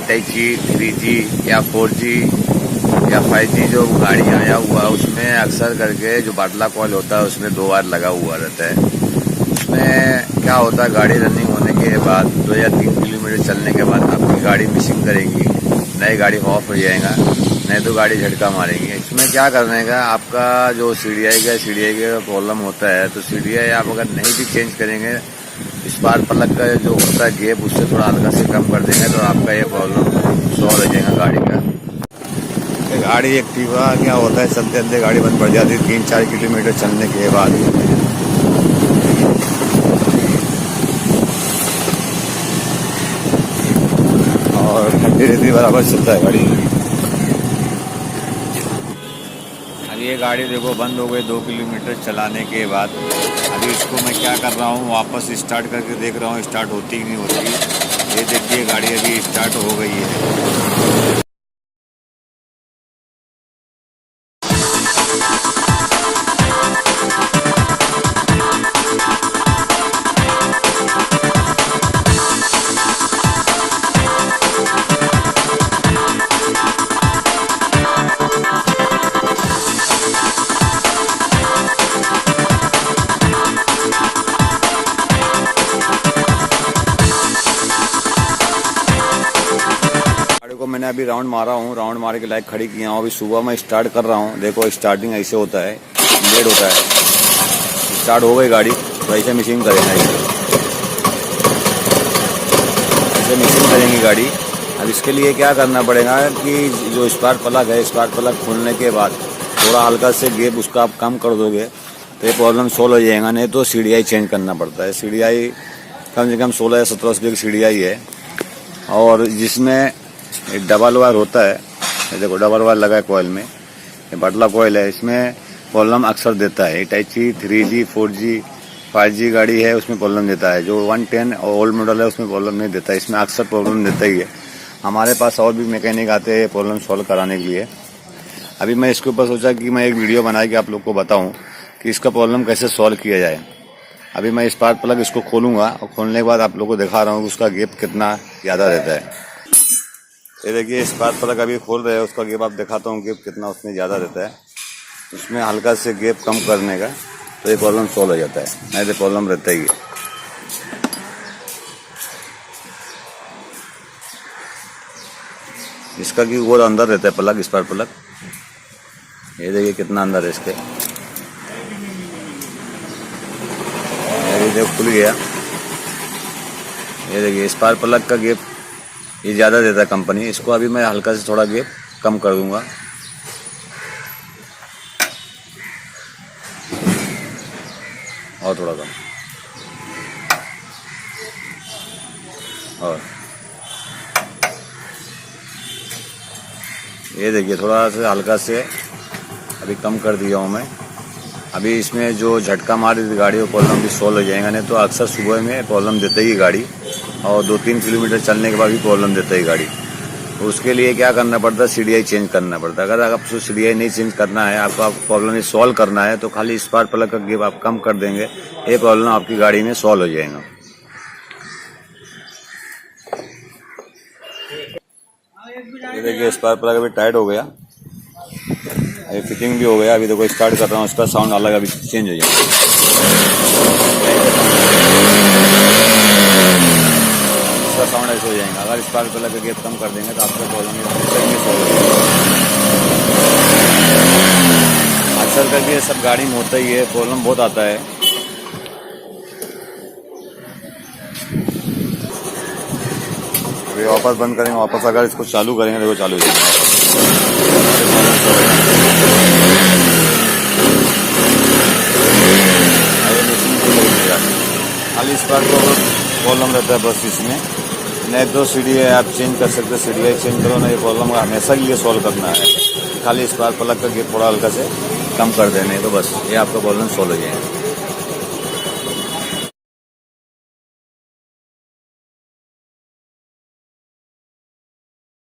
Hitachi 3G या 4G या 5G जो गाड़ी आया हुआ है उसमें अक्सर करके जो बाटला कॉइल होता है उसमें 2 बार लगा हुआ रहता है। उसमें क्या होता है, गाड़ी रनिंग होने के बाद 2 या 3 किलोमीटर चलने के बाद आपकी गाड़ी मिसिंग करेगी, नई गाड़ी ऑफ हो जाएगा, नहीं तो गाड़ी झटका मारेंगे। इसमें क्या करने का, आपका जो CDI का प्रॉब्लम होता है तो CDI आप अगर नहीं भी चेंज करेंगे, स्पार्क प्लग का जो होता है गैप उससे थोड़ा हल्का से कम कर देंगे तो आपका ये प्रॉब्लम सॉल्व हो जाएगा गाड़ी का। गाड़ी एक्टिवा क्या होता है, चलते चलते गाड़ी बंद पड़ जाती है 3-4 किलोमीटर चलने के बाद। और धीरे बराबर चलता है गाड़ी। अब ये गाड़ी देखो बंद हो गई 2 किलोमीटर चलाने के बाद। अभी इसको मैं क्या कर रहा हूँ, वापस स्टार्ट करके देख रहा हूँ स्टार्ट होती कि नहीं होती। ये देखिए गाड़ी अभी स्टार्ट हो गई है। को मैंने अभी राउंड मारा हूँ, राउंड मार के लाइक खड़ी किया हूँ। अभी सुबह मैं स्टार्ट कर रहा हूँ, देखो स्टार्टिंग ऐसे होता है, लेट होता है। स्टार्ट हो गई गाड़ी तो ऐसे मिसिंग करेंगे, ऐसे मिसिंग करेंगी गाड़ी। अब इसके लिए क्या करना पड़ेगा कि जो स्पार्क प्लग है, स्पार्क प्लग खोलने के बाद थोड़ा हल्का से गैप उसका आप कम कर दोगे तो ये प्रॉब्लम सोल्व हो जाएगा। नहीं तो CDI चेंज करना पड़ता है। CDI कम से कम 16 या 17 रुपये की CDI है, और जिसमें एक डबल वायर होता है। ये देखो डबल वायर लगा है कॉइल में, ये बाटला कॉइल है, इसमें प्रॉब्लम अक्सर देता है। Hitachi 3G 4G 5G गाड़ी है उसमें प्रॉब्लम देता है। जो 110 और ओल्ड मॉडल है उसमें प्रॉब्लम नहीं देता है, इसमें अक्सर प्रॉब्लम देता ही है। हमारे पास और भी मैकेनिक आते हैं प्रॉब्लम सॉल्व कराने के लिए। अभी मैं इसके ऊपर सोचा कि मैं एक वीडियो बना के आप लोग को बताऊँ कि इसका प्रॉब्लम कैसे सॉल्व किया जाए। अभी मैं स्पार्क प्लग इसको खोलूँगा और खोलने के बाद आप लोग को दिखा रहा हूँ कि उसका गैप कितना ज़्यादा रहता है। ये देखिए स्पार्क प्लग अभी खोल रहे हैं, उसका गैप आप दिखाता हूँ गैप कितना उसमें ज़्यादा रहता है। उसमें हल्का से गैप कम करने का तो ये प्रॉब्लम सॉल्व हो जाता है, नहीं तो प्रॉब्लम रहता ही है। इसका कि वो अंदर रहता है प्लग, स्पार्क प्लग। ये देखिए कितना अंदर है इसके, ये देखो खुल गया। ये देखिए स्पार्क प्लग का गैप ये ज़्यादा देता है कंपनी। इसको अभी मैं हल्का से थोड़ा गैप कम कर दूंगा। और थोड़ा कम, और ये देखिए थोड़ा सा हल्का से अभी कम कर दिया हूँ मैं। अभी इसमें जो झटका मारी थी गाड़ी वो प्रॉब्लम भी सॉल्व हो जाएगा। नहीं तो अक्सर सुबह में प्रॉब्लम देता ही गाड़ी, और 2-3 किलोमीटर चलने के बाद भी प्रॉब्लम देता ही गाड़ी। तो उसके लिए क्या करना पड़ता है, CDI चेंज करना पड़ता है। अगर आपको CDI नहीं चेंज करना है, आपको प्रॉब्लम सॉल्व करना है, तो खाली स्पार्क प्लग का गैप आप कम कर देंगे, ये प्रॉब्लम आपकी गाड़ी में सॉल्व हो जाएगा। ये देखिए स्पार्क प्लग अभी टाइट हो गया, अभी फिटिंग भी हो गया। अभी देखो स्टार्ट कर रहा हूँ, उसका साउंड अलग अभी चेंज हो जाएगा। इसका साउंड ऐसे हो जाएगा। अगर स्पार्क प्लग का गैप कम कर देंगे तो आपका प्रॉब्लम सॉल्व हो जाएगा। अक्सर करके ये सब गाड़ी में होता ही है, प्रॉब्लम बहुत आता है। अभी वापस बंद करेंगे, वापस अगर इसको चालू करेंगे तो चालू हो जाएगा। खाली स्पार्क प्रॉब्लम रहता है बस इसमें, नहीं तो CDI आप चेंज कर सकते हैं। CDI चेंज करो ना, ये प्रॉब्लम हमेशा के लिए सॉल्व करना है। खाली स्पार्क प्लग का गैप थोड़ा हल्का से कम कर देने तो बस ये आपका प्रॉब्लम सॉल्व हो जाएगा।